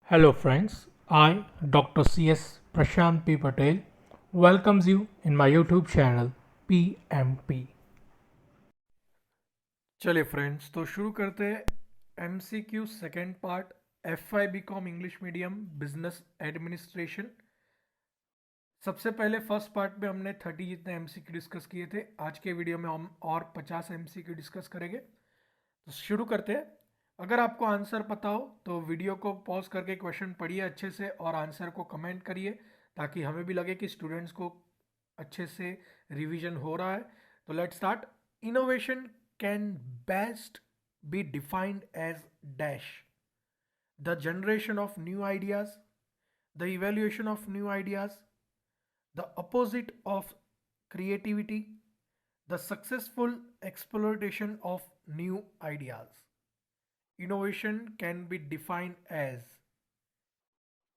Hello friends, I, Dr. C.S. Prashant P. Patel, welcomes you in my YouTube channel PMP. चलिए friends, तो शुरू करते हैं MCQ second part F I B com English medium business administration. सबसे पहले first part में हमने 30 जितने MCQ डिस्कस किए थे। आज के वीडियो में हम और 50 MCQ डिस्कस करेंगे। तो शुरू करते हैं। अगर आपको आंसर पता हो तो वीडियो को पॉज करके क्वेश्चन पढ़िए अच्छे से और आंसर को कमेंट करिए, ताकि हमें भी लगे कि स्टूडेंट्स को अच्छे से रिवीजन हो रहा है। तो let's start. Innovation can best be defined as dash the generation of new ideas, the evaluation of new ideas, the opposite of creativity, the successful exploitation of new ideas. Innovation can be defined as,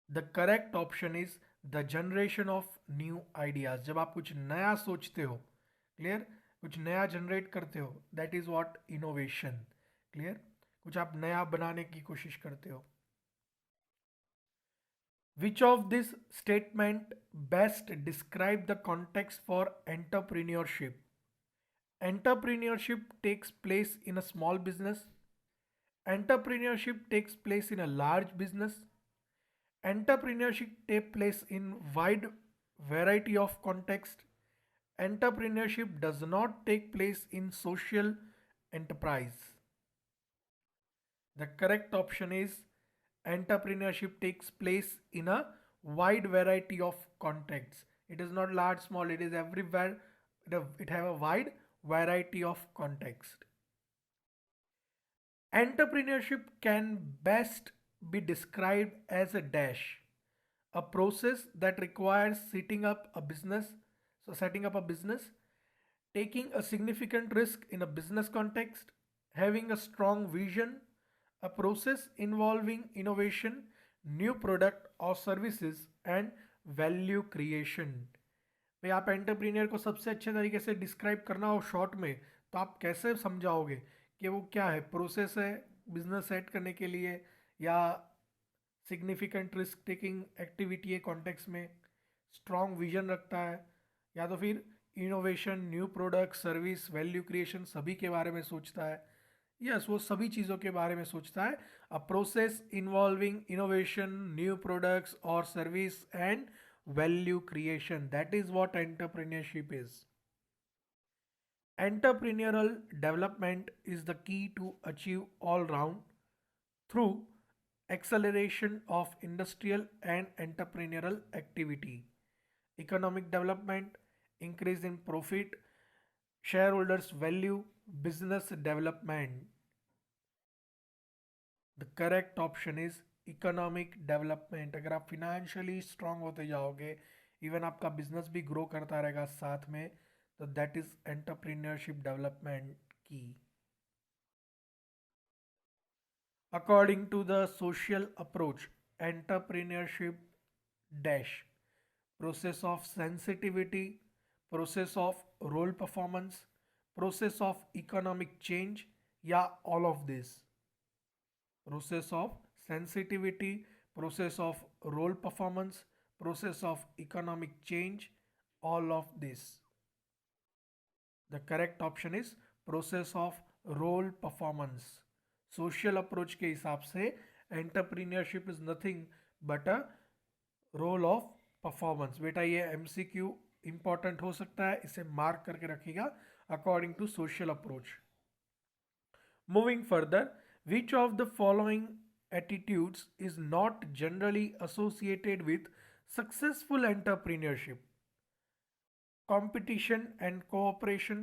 the correct option is the generation of new ideas. जब आप कुछ नया सोचते हो, clear, कुछ नया generate करते हो, that is what innovation. Clear, कुछ आप नया बनाने की कोशिश करते हो। Which of this statement best describe the context for entrepreneurship? Entrepreneurship takes place in a small business. Entrepreneurship takes place in a large business. Entrepreneurship takes place in wide variety of context. Entrepreneurship does not take place in social enterprise. The correct option is entrepreneurship takes place in a wide variety of contexts. It is not large, small, it is everywhere. It have a wide variety of context. Entrepreneurship can best be described as a dash, a process that requires setting up a business, taking a significant risk in a business context, having a strong vision, a process involving innovation, new product or services and value creation. भाई, आप entrepreneur को सबसे अच्छे तरीके से describe करना हो short में, तो आप कैसे समझाओगे कि वो क्या है? प्रोसेस है बिजनेस सेट करने के लिए, या सिग्निफिकेंट रिस्क टेकिंग एक्टिविटी है कॉन्टेक्स्ट में, स्ट्रॉन्ग विजन रखता है, या तो फिर innovation, new product, service, value creation सभी के बारे में सोचता है। यस, वो सभी चीज़ों के बारे में सोचता है। A process involving innovation, new products और service and value creation, that is what entrepreneurship is. Entrepreneurial development is the key to achieve all round through acceleration of industrial and entrepreneurial activity, economic development, increase in profit, shareholders value, business development. The correct option is economic development. अगर आप financially strong होते जाओगे, even आपका business भी grow करता रहेगा साथ में, तो दैट इज एंटरप्रेन्योरशिप डेवलपमेंट की। According to the social approach, entrepreneurship dash process of sensitivity, process of role performance, process of economic change, या all of this? Process of sensitivity, process of role performance, process of economic change, all of this? The correct option is process of role performance. Social approach के हिसाब से entrepreneurship is nothing but a role of performance. बेटा, ये MCQ important हो सकता है, इसे mark करके रखिएगा according to social approach. Moving further, which of the following attitudes is not generally associated with successful entrepreneurship? Competition and cooperation,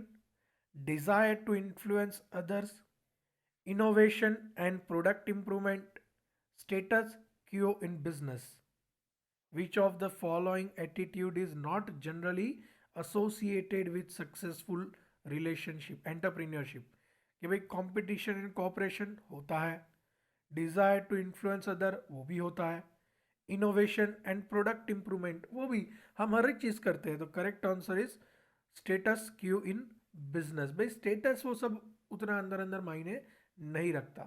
desire to influence others, innovation and product improvement, status quo in business. Which of the following attitude is not generally associated with successful relationship entrepreneurship? कि भाई competition and cooperation होता है, desire to influence other वो भी होता है, innovation and product improvement वो भी, हम हर एक चीज करते हैं। तो correct answer is status Q in business. भाई स्टेटस वो सब उतना अंदर अंदर मायने नहीं रखता।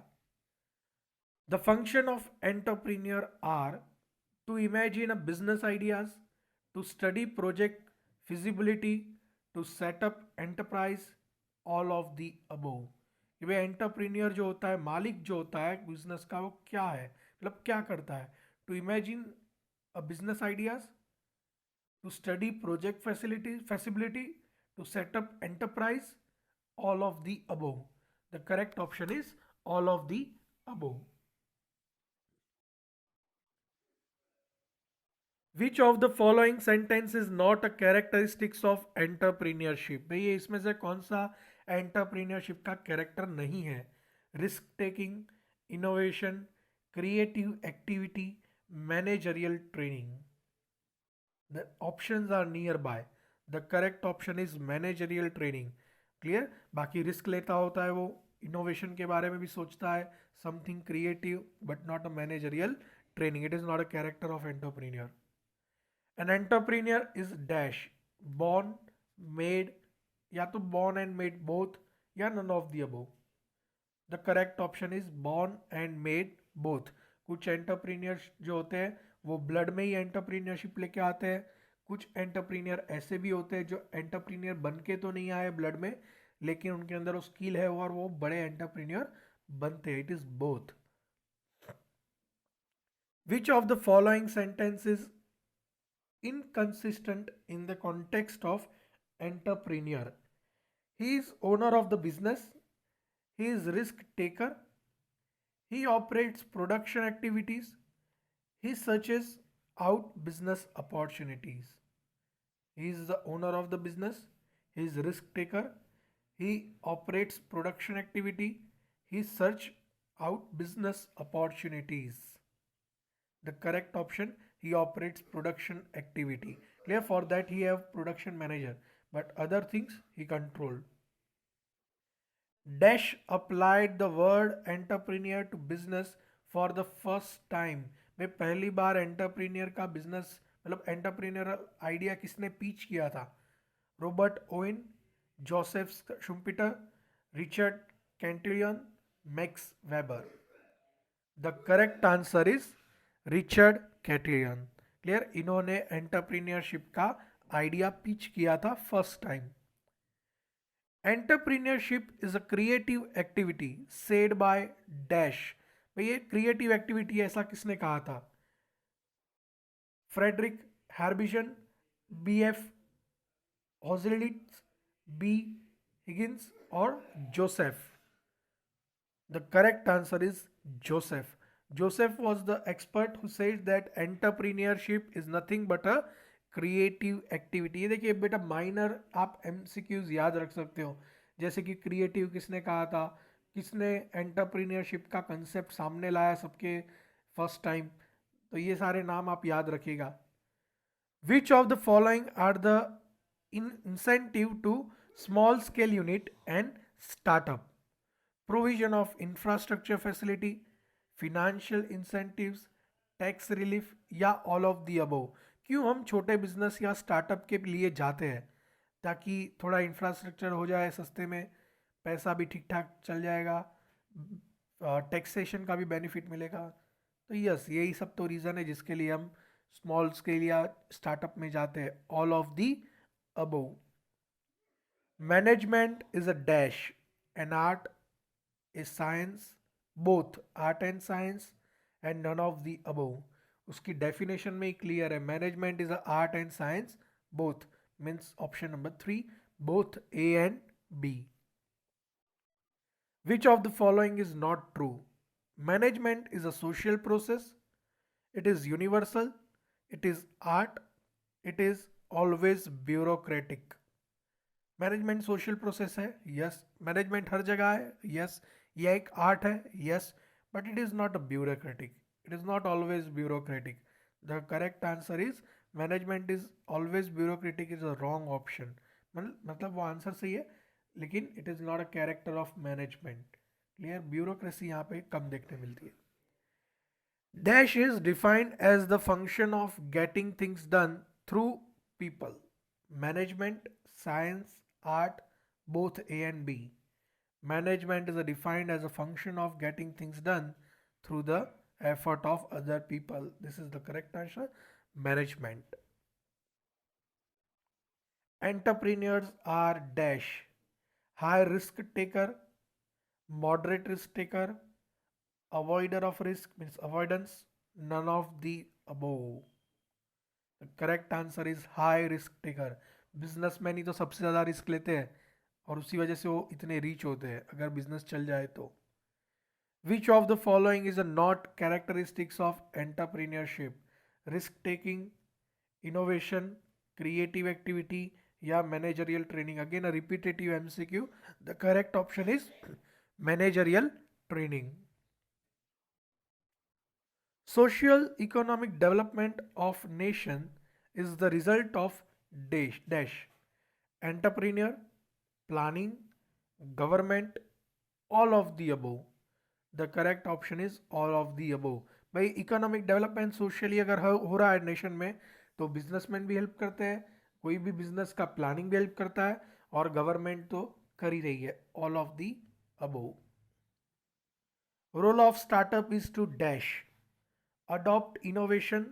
The function of entrepreneur are to imagine a business ideas, to study project feasibility, to set up enterprise, all of the above. कि भाई एंटरप्रेन्योर जो होता है, मालिक जो होता है बिजनेस का, वो क्या है, मतलब क्या करता है? To imagine a business ideas, to study project feasibility, to set up enterprise, all of the above. The correct option is all of the above. Which of the following sentence is not a characteristics of entrepreneurship? भाई ये इसमें से कौन सा entrepreneurship का character नहीं है? Risk taking, innovation, creative activity, managerial training. The options are nearby. The correct option is managerial training. Clear? बाकी रिस्क लेता होता है वो, इनोवेशन के बारे में भी सोचता है, something creative, but not a managerial training. It is not a character of entrepreneur. An entrepreneur is dash, born, made, या तो बॉर्न एंड मेड बोथ, या none of the above. The correct option is born and made both. कुछ entrepreneur जो होते हैं वो blood में ही entrepreneurship लेके आते हैं. कुछ एंटरप्रीनियर ऐसे भी होते हैं जो एंटरप्रीनियर बन के तो नहीं आए ब्लड में, लेकिन उनके अंदर वो स्किल है और वो बड़े एंटरप्रीनियर बनते हैं. It is both. Which of the following sentence is inconsistent in the context of entrepreneur? He is owner of the business, he is risk taker, he operates production activities, he searches out business opportunities. He is the owner of the business, he is risk taker, he operates production activity, he search out business opportunities. The correct option, he operates production activity. Clear? For that he have production manager, but other things he controlled. Dash applied the word entrepreneur to business for the first time. मैं पहली बार entrepreneur का business मतलब entrepreneur idea किसने pitch किया था? Robert Owen, Joseph Schumpeter, Richard Cantillon, Max Weber. The correct answer is Richard Cantillon. Clear? इन्होंने entrepreneurship का आइडिया पिच किया था first time. Entrepreneurship is a creative activity said by dash. भाई ये creative activity ऐसा किसने कहा था? Frederick Harbison, B F Hoselitz, B Higgins और Joseph. The correct answer is Joseph. Joseph was the expert who said that entrepreneurship is nothing but a creative activity. ये देखिए बेटा, माइनर आप MCQs याद रख सकते हो, जैसे कि क्रिएटिव किसने कहा था, किसने एंटरप्रीनियरशिप का कंसेप्ट सामने लाया सबके फर्स्ट टाइम, तो ये सारे नाम आप याद रखिएगा. Which of the following are the incentive to small scale unit and startup? Provision of infrastructure facility, financial incentives, tax relief, या ऑल ऑफ दी अबव. क्यों हम छोटे बिजनेस या स्टार्टअप के लिए जाते हैं? ताकि थोड़ा इंफ्रास्ट्रक्चर हो जाए सस्ते में, पैसा भी ठीक ठाक चल जाएगा, टैक्सेशन का भी बेनिफिट मिलेगा. तो यस, यही सब तो रीज़न है जिसके लिए हम स्मॉल स्केल या स्टार्टअप में जाते हैं. All of the above. Management is a dash, an art, a science, both art and science, and none of the above. उसकी डेफिनेशन में ही क्लियर है. Management is a art and science, both means option number 3, both A and B. Which of the following is not true? Management is a social process, it is universal, it is art, it is always bureaucratic. Management social process है, yes. Management हर जगह है, yes. यह एक art है, yes, but it is not a bureaucratic. It is not always bureaucratic. The correct answer is management is always bureaucratic is a wrong option. मतलब वो answer सही है, लेकिन it is not a character of management. Clear? Bureaucracy यहाँ पे कम देखने मिलती है. Dash is defined as the function of getting things done through people. Management, science, art, both A and B. Management is defined as a function of getting things done through the effort of other people. This is the correct answer. Management. Entrepreneurs are dash high risk taker, moderate risk taker, avoider of risk means avoidance, none of the above. The correct answer is high risk taker. Businessman ही तो सबसे ज़्यादा risk लेते हैं और उसी वजह से वो इतने रीच होते हैं अगर बिजनेस चल जाए तो. Which of the following is a not characteristics of entrepreneurship? Risk taking, innovation, creative activity या managerial training. Again a repetitive MCQ. The correct option is managerial training. Social economic development of nation is the result of dash entrepreneur, planning, government, all of the above. The correct option is all of the above. भाई economic development socially अगर हो रहा है nation में तो businessman भी help करते हैं, कोई भी बिजनेस का प्लानिंग भी हेल्प करता है और गवर्नमेंट तो कर ही रही है. All of the above. Role of startup is to dash adopt innovation,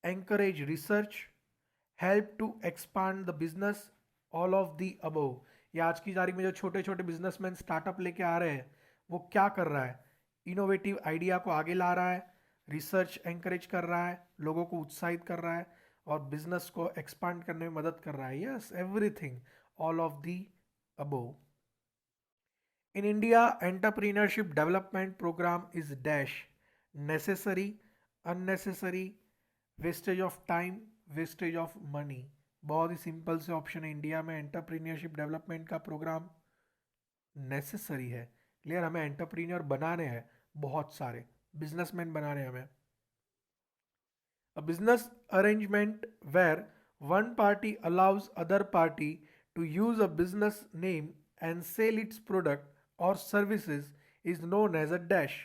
encourage research, help to expand the business, all of the above. या आज की तारीख में जो छोटे छोटे बिजनेसमैन स्टार्टअप लेके आ रहे हैं वो क्या कर रहा है? इनोवेटिव आइडिया को आगे ला रहा है, रिसर्च एंकरेज कर रहा है, लोगों को उत्साहित कर रहा है और बिजनेस को एक्सपांड करने में मदद कर रहा है. Yes, everything, all of the above. In India, entrepreneurship development program is dash necessary, unnecessary, wastage of time, wastage of money. बहुत ही सिंपल से ऑप्शन है. इंडिया में एंटरप्रीनियरशिप डेवलपमेंट का प्रोग्राम नेसेसरी है. क्लियर, हमें एंटरप्रीनियर बनाने हैं, बहुत सारे बिजनेसमैन बनाने हैं हमें. A business arrangement where one party allows other party to use a business name and sell its product और services is known as a dash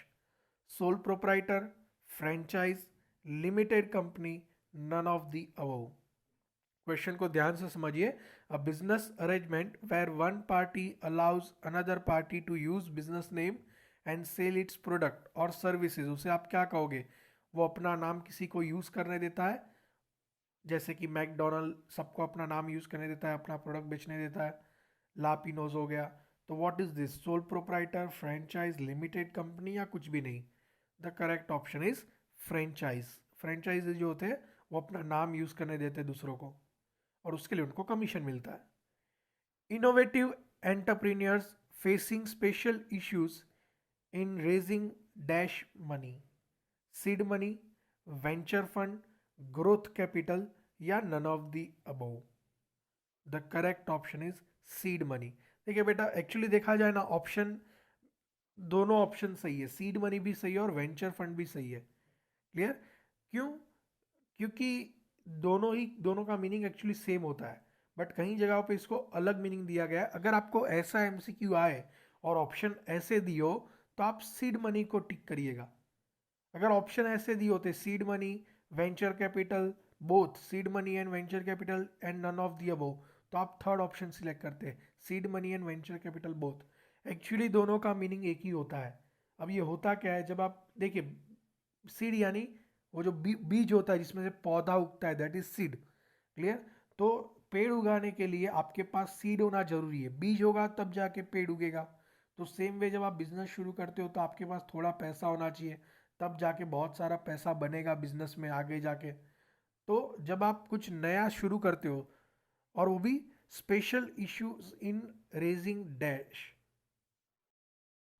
sole proprietor, franchise, limited company, none of the above. Question को ध्यान से समझिए. A business arrangement where one party allows another party to use business name and sell its product और services. उसे आप क्या कहोगे? वो अपना नाम किसी को यूज करने देता है, जैसे कि मैकडोनल्ड सबको अपना नाम यूज करने देता है, अपना प्रोडक्ट बेचने देता है. लापिनोज हो गया. तो what is this? Soul proprietor, franchise, limited company या कुछ भी नहीं. The correct option is franchise. Franchise जो होते हैं वो अपना नाम यूज करने देते हैं दूसरों को और उसके लिए उनको कमीशन मिलता है. Innovative entrepreneurs facing special issues in raising dash money, seed money, venture fund, growth capital या none of the above. The correct option is seed money. देखिए बेटा, एक्चुअली देखा जाए ना, ऑप्शन दोनों ऑप्शन सही है. सीड मनी भी सही है और वेंचर फंड भी सही है. क्लियर? क्यों? क्योंकि दोनों का मीनिंग एक्चुअली सेम होता है, बट कहीं जगहों पे इसको अलग मीनिंग दिया गया है. अगर आपको ऐसा एमसीक्यू आए और ऑप्शन ऐसे दियो तो आप सीड मनी को टिक करिएगा. अगर ऑप्शन ऐसे दिए होते seed money, venture capital, both seed money and venture capital and none of the above, तो आप थर्ड ऑप्शन सिलेक्ट करते हैं, seed money and venture capital both. Actually दोनों का मीनिंग एक ही होता है. अब ये होता क्या है, जब आप देखिए सीड यानी वो जो बीज होता है जिसमें से पौधा उगता है, दैट इज सीड. क्लियर? तो पेड़ उगाने के लिए आपके पास सीड होना जरूरी है, बीज होगा तब जाके पेड़ उगेगा. तो सेम वे जब आप बिजनेस शुरू करते हो तो आपके पास थोड़ा पैसा होना चाहिए, तब जाके बहुत सारा पैसा बनेगा बिजनेस में आगे जाके. तो जब आप कुछ नया शुरू करते हो और वो भी special issues in raising dash,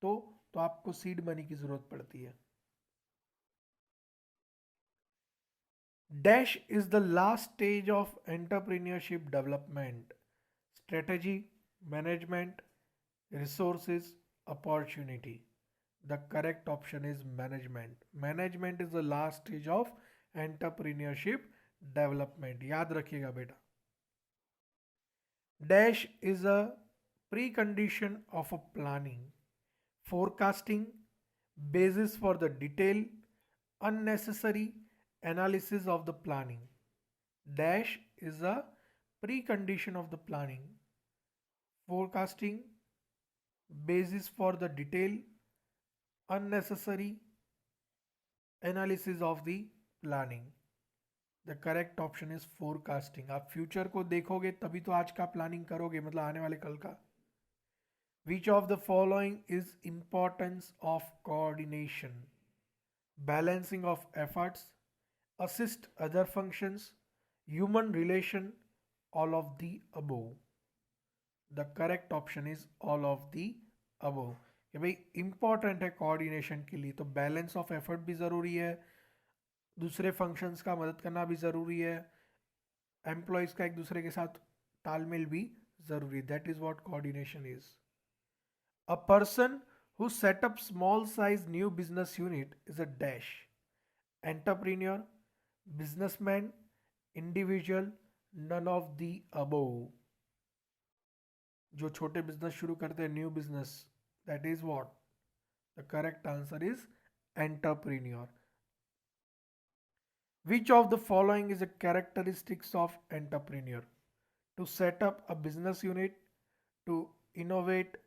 तो आपको सीड मनी की जरूरत पड़ती है. Dash is the last stage of entrepreneurship development. Strategy, management, resources, opportunity. The correct option is management. Management is the last stage of entrepreneurship development. याद रखिएगा बेटा. Dash is a precondition of a planning, forecasting, basis for the detail, unnecessary analysis of the planning. Dash is a precondition of the planning, forecasting, basis for the detail, unnecessary analysis of the planning. The correct option is forecasting. आप future को देखोगे तभी तो आज का planning करोगे, मतलब आने वाले कल का। विच of the following is importance of coordination? Balancing of efforts, assist other functions, human relation, all of the above. The correct option is all of the above. कि भाई इंपॉर्टेंट है कोऑर्डिनेशन के लिए, तो बैलेंस ऑफ एफर्ट भी ज़रूरी है, दूसरे फंक्शंस का मदद करना भी ज़रूरी है, एम्प्लॉयज़ का एक दूसरे के साथ तालमेल भी ज़रूरी है। That is what coordination is. A person who set up small size new business unit is a dash: entrepreneur, businessman, individual, none of the above. जो छोटे बिजनेस शुरू करते हैं, new business, that is what? The correct answer is entrepreneur. Which of the following is a characteristics of entrepreneur? To set up a business unit, to innovate,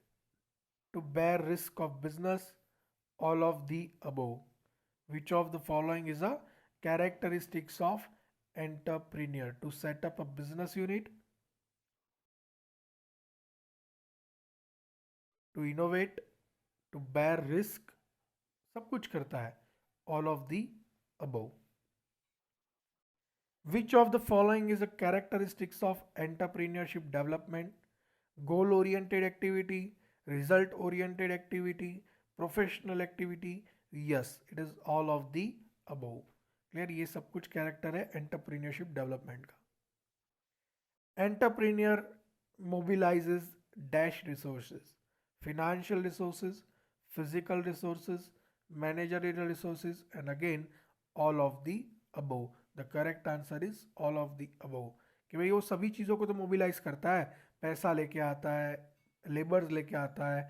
to bear risk of business, all of the above. Which of the following is a characteristics of entrepreneur? To set up a business unit, to innovate, to bear risk, सब कुछ करता है, all of the above. Which of the following is a characteristics of entrepreneurship development? Goal oriented activity, result oriented activity, professional activity? Yes, it is all of the above. Clear? ये सब कुछ character है entrepreneurship development का। Entrepreneur mobilizes dash resources: financial resources, physical resources, managerial resources, and again all of the above. The correct answer is all of the above. कि भाई वो सभी चीज़ों को तो मोबिलाइज करता है, पैसा लेके आता है, लेबर्स लेके आता है,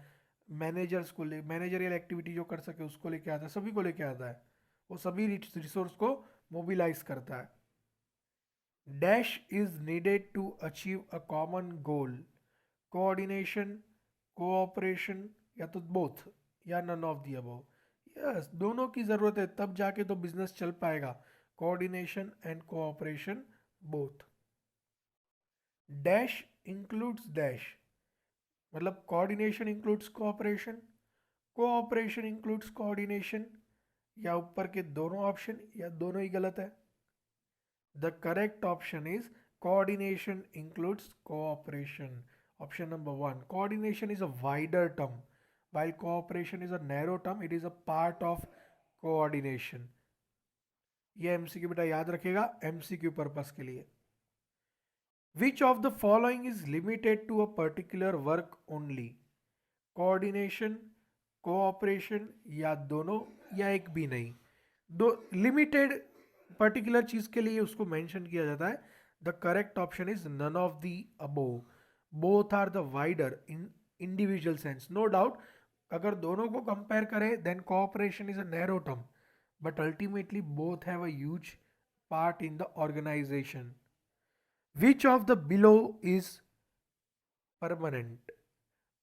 मैनेजर्स को ले, मैनेजरियल एक्टिविटी जो कर सके उसको लेके आता है, सभी को लेके आता है, वो सभी रिसोर्स को मोबिलाइज करता है। Dash is needed to achieve a common goal: coordination, cooperation, या तो both, या none of the above. Yes, दोनों की ज़रूरत है, तब जाके तो बिजनेस चल पाएगा। coordination and cooperation, both. Dash includes dash, मतलब coordination includes cooperation, cooperation includes coordination, या ऊपर के दोनों ऑप्शन, या दोनों ही गलत है। The correct option is coordination includes cooperation. Option number one. Coordination is a wider term, while cooperation is a narrow term. It is a part of coordination. ये MCQ बेटा याद रखेगा एमसीक्यू पर्पस के लिए। Which of the following is limited to a particular work only? Coordination, cooperation, या दोनों, या एक भी नहीं। दो लिमिटेड पर्टिकुलर चीज के लिए उसको मेंशन किया जाता है। The correct option is none of the above. Both are the wider in individual sense, no doubt. अगर दोनों को कंपेयर करें then cooperation is a narrow term, but ultimately both have a huge part in the organisation. Which of the below is permanent?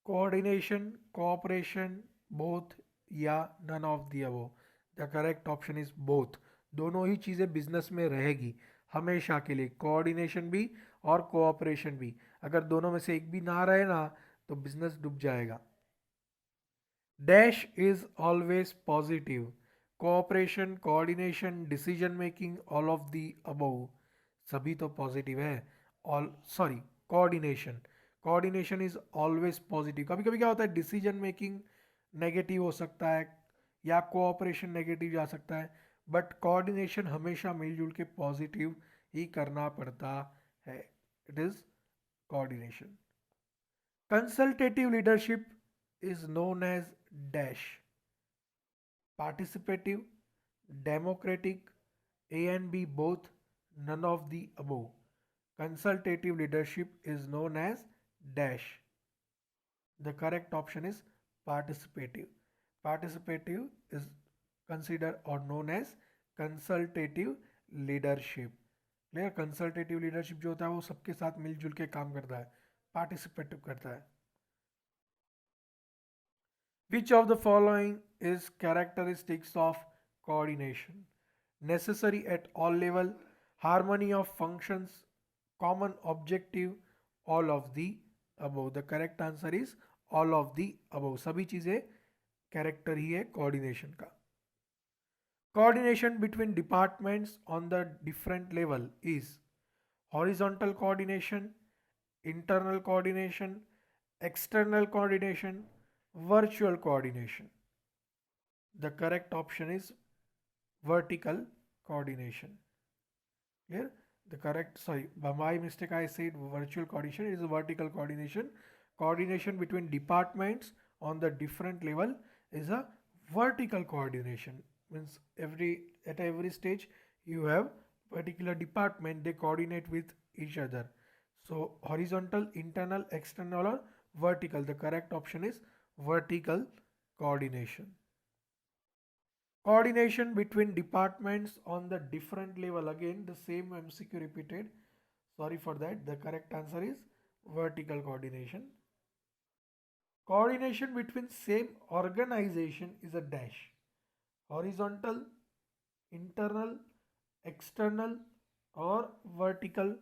Coordination, cooperation, both, या none of the above? The correct option is both. दोनों ही चीज़ें business में रहेगी हमेशा के लिए, coordination भी और कोऑपरेशन भी। अगर दोनों में से एक भी ना रहे ना तो बिजनेस डूब जाएगा। Dash is always positive: cooperation, coordination, decision making, all of the above. सभी तो पॉजिटिव है। All sorry, coordination, coordination is always positive. कभी कभी क्या होता है, डिसीजन मेकिंग नेगेटिव हो सकता है या कोऑपरेशन नेगेटिव जा सकता है, बट कोऑर्डिनेशन हमेशा मिलजुल के पॉजिटिव ही करना पड़ता है। It is coordination. Consultative leadership is known as dash: participative, democratic, A and B both, none of the above. Consultative leadership is known as dash. The correct option is participative. Participative is considered or known as consultative leadership. Clear? Consultative leadership जो होता है वो सबके साथ मिलजुल के काम करता है, पार्टिसिपेटिव करता है। Which of the following is characteristics of coordination. Necessary at all level, harmony of functions, common objective, all of the above. The correct answer is all of the above. सभी चीजें कैरेक्टर ही है coordination का. Coordination between departments on the different level is horizontal coordination, internal coordination, external coordination, virtual coordination. The correct option is vertical coordination. Clear? The correct, sorry, by my mistake I said virtual coordination. It is a vertical coordination. Coordination between departments on the different level is a vertical coordination. Means at every stage you have particular department, they coordinate with each other. So horizontal, internal, external or vertical. The correct option is vertical coordination. Coordination between departments on the different level. Again the same MCQ repeated. Sorry for that. The correct answer is vertical coordination. Coordination between same organization is a dash. Horizontal, internal, external or vertical.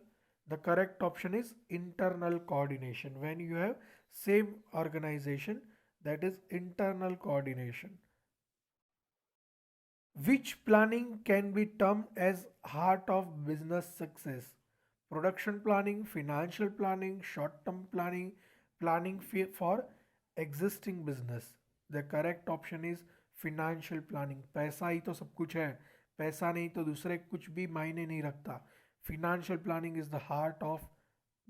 The correct option is internal coordination. When you have same organization, that is internal coordination. Which planning can be termed as heart of business success? Production planning, financial planning, short-term planning, planning for existing business. The correct option is financial planning. पैसा ही तो सब कुछ है, पैसा नहीं तो दूसरे कुछ भी मायने नहीं रखता. Financial planning is the heart of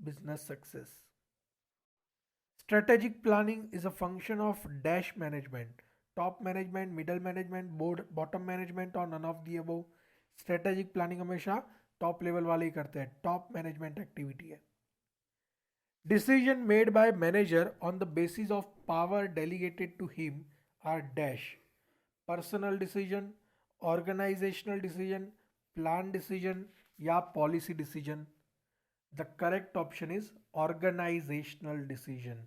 business success. Strategic planning is a function of dash management. Top management, middle management, bottom management or none of the above. Strategic planning हमेशा top level वाले ही करते हैं. Top management activity है. Decision made by manager on the basis of power delegated to him are dash. Personal decision, organizational decision, plan decision या policy decision. The correct option is organizational decision.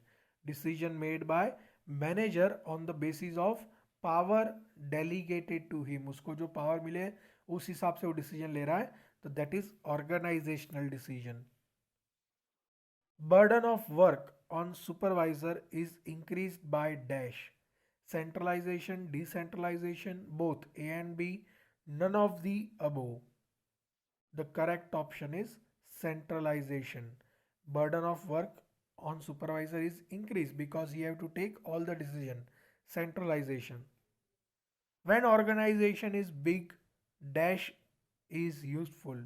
Decision made by manager on the basis of power delegated to him. उसको जो power मिले उस हिसाब से वो decision ले रहा है, तो that is organizational decision. Burden of work on supervisor is increased by dash. Centralization, decentralization, both A and B, none of the above. The correct option is centralization. Burden of work on supervisor is increased because he have to take all the decision. Centralization. When organization is big, dash is useful.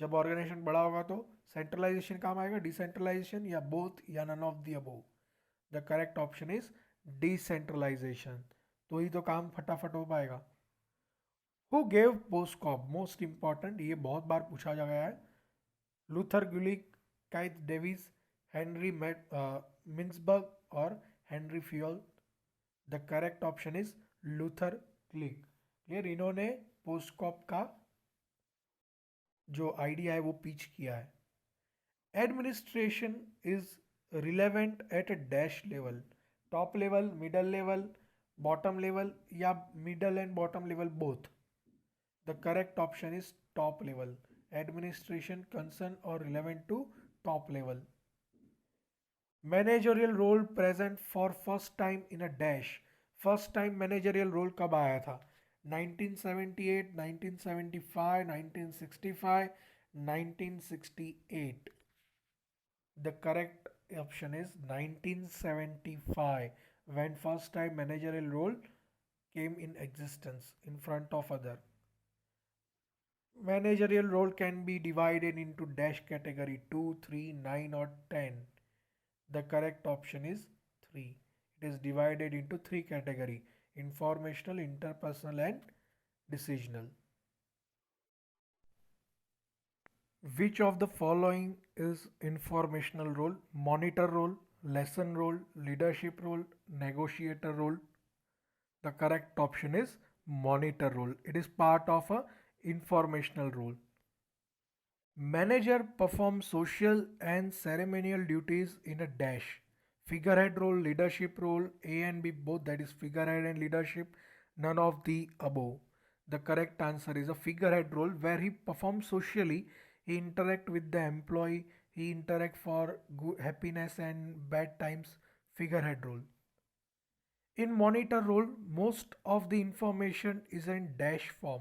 जब organisation बड़ा होगा तो centralisation काम आएगा, decentralisation या both या none of the above. The correct option is decentralisation. तो ही तो काम फटाफट हो पाएगा. Who gave POSDCORB? Most important, ये बहुत बार पूछा जा गया है. Luther Gulick, Keith Davis, Henry Mintzberg और Henry Fayol. The correct option is Luther Gulick. Clear? इन्होंने पोस्कॉप का जो आइडिया है वो पिच किया है. Administration is relevant at a dash level. Top level, middle level, bottom level या middle and bottom level both. The correct option is top level. Administration concern और relevant to top level. Managerial role present for first time in a dash. First time managerial role कब आया था? 1978, 1975, 1965, 1968. The correct option is 1975, when first time managerial role came in existence in front of other. Managerial role can be divided into dash category 2, 3, 9 or 10. The correct option is 3. It is divided into 3 category: informational, interpersonal and decisional. Which of the following is informational role? Monitor role, lesson role, leadership role, negotiator role. The correct option is monitor role. It is part of a informational role. Manager performs social and ceremonial duties in a dash. Figurehead role, leadership role, A and B both, that is figurehead and leadership, none of the above. The correct answer is a figurehead role where he performs socially, he interact with the employee, he interact for good happiness and bad times. Figurehead role. In monitor role, most of the information is in dash form,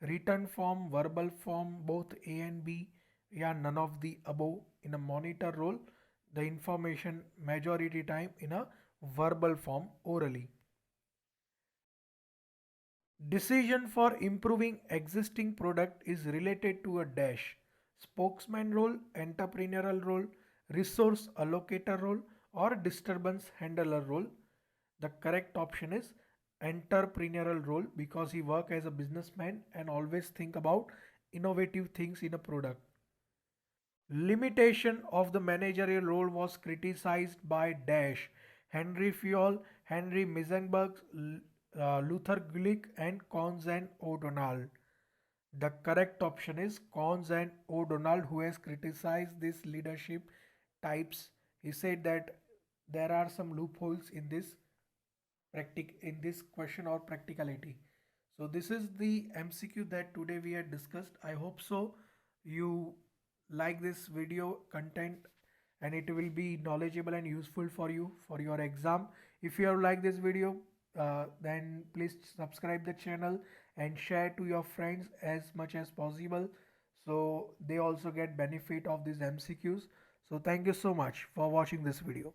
written form, verbal form, both A and B, yeah, none of the above. In a monitor role, the information majority time in a verbal form orally. Decision for improving existing product is related to a dash. Spokesman role, entrepreneurial role, resource allocator role, or disturbance handler role. The correct option is entrepreneurial role because he work as a businessman and always think about innovative things in a product. Limitation of the managerial role was criticized by Dash, Henry Fayol, Henry Misenberg, Luther Glick, and Cons and O'Donnell. The correct option is Cons and O'Donnell, who has criticized this leadership types. He said that there are some loopholes in this question or practicality. So this is the MCQ that today we had discussed. I hope so you like this video content and it will be knowledgeable and useful for you for your exam. If you have liked this video, then please subscribe the channel and share to your friends as much as possible so they also get benefit of these MCQs. So thank you so much for watching this video.